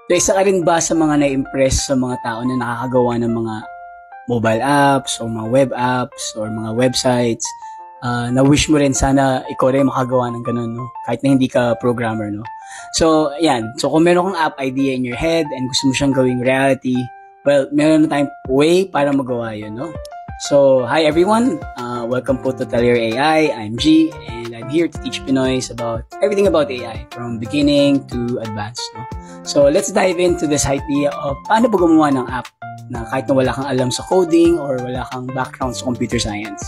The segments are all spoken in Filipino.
So, isa ka rin ba sa mga na-impress sa mga tao na nakakagawa ng mga mobile apps o mga web apps or mga websites na wish mo rin sana ikaw rin makagawa ng ganun, no? Kahit na hindi ka programmer, no? So, ayan. So, kung meron kang app idea in your head and gusto mo siyang gawing reality, well, meron na tayong way para magawa yun, no? So, hi everyone. Welcome po to Talyer AI. I'm G, and I'm here to teach Pinoys about everything about AI, from beginning to advanced, no? So, let's dive into this idea of paano ba gumawa ng app na kahit na wala kang alam sa coding or wala kang background sa computer science.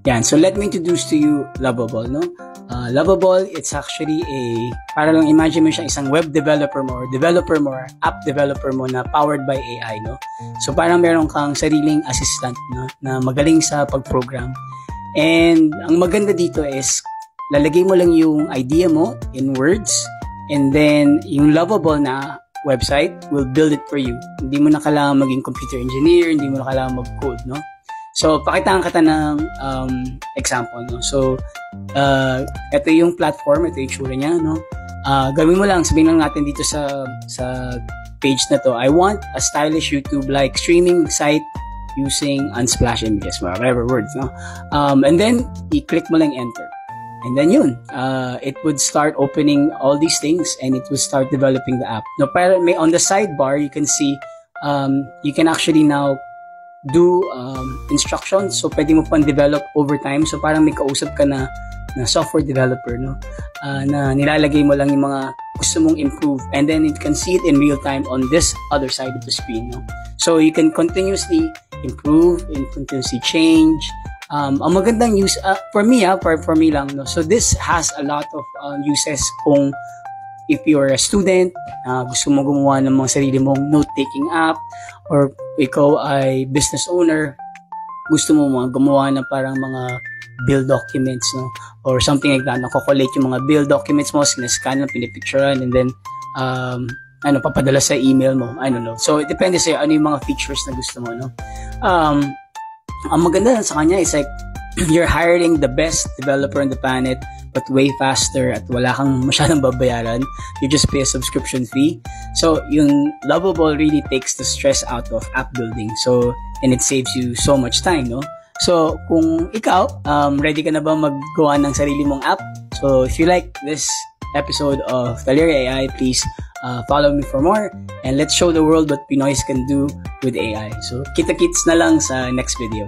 Yan. So, let me introduce to you Lovable, no? Lovable, it's actually para lang imagine mo siya isang web developer mo or app developer mo na powered by AI, no? So, parang meron kang sariling assistant, no? Na magaling sa pag-program. And, ang maganda dito is, lalagay mo lang yung idea mo in words, and then, yung Lovable na website will build it for you. Hindi mo na kailangan maging computer engineer, hindi mo na kailangan mag-code, no? So, pakitaan kita ng example, no? So, ito yung platform, ito yung tsura niya, no? Gawin mo lang, sabihin lang natin dito sa page na to, I want a stylish YouTube-like streaming site using Unsplash images, whatever words, no? And then, i-click mo lang enter. And then yun, it would start opening all these things and it will start developing the app. No, pero may on the sidebar, you can see, you can actually now do instructions. So, pwede mo pang develop over time. So, parang may kausap ka na software developer, no? Na nilalagay mo lang yung mga gusto mong improve. And then, you can see it in real time on this other side of the screen, no? So, you can continuously improve and continuously change. Ang magandang use, for me lang, no? So, this has a lot of uses kung if you're a student, gusto mo gumawa ng mga sarili mong note-taking app, or ikaw ay business owner, gusto mo gumawa ng parang mga bill documents, no? Or something like that, nakokolate yung mga bill documents mo, sinascan lang, pinipicturean, and then, papadala sa email mo, I don't know. So, it depende sa'yo, ano yung mga features na gusto mo, no? Ang maganda sa kanya is like, you're hiring the best developer on the planet, but way faster at wala kang masyadong babayaran. You just pay a subscription fee. So, yung Lovable really takes the stress out of app building. So, and it saves you so much time, no? So, kung ikaw, ready ka na ba maggawa ng sarili mong app? So, if you like this episode of Talyer AI, please follow me for more. And let's show the world what Pinoys can do with AI. So, kita-kits na lang sa next video.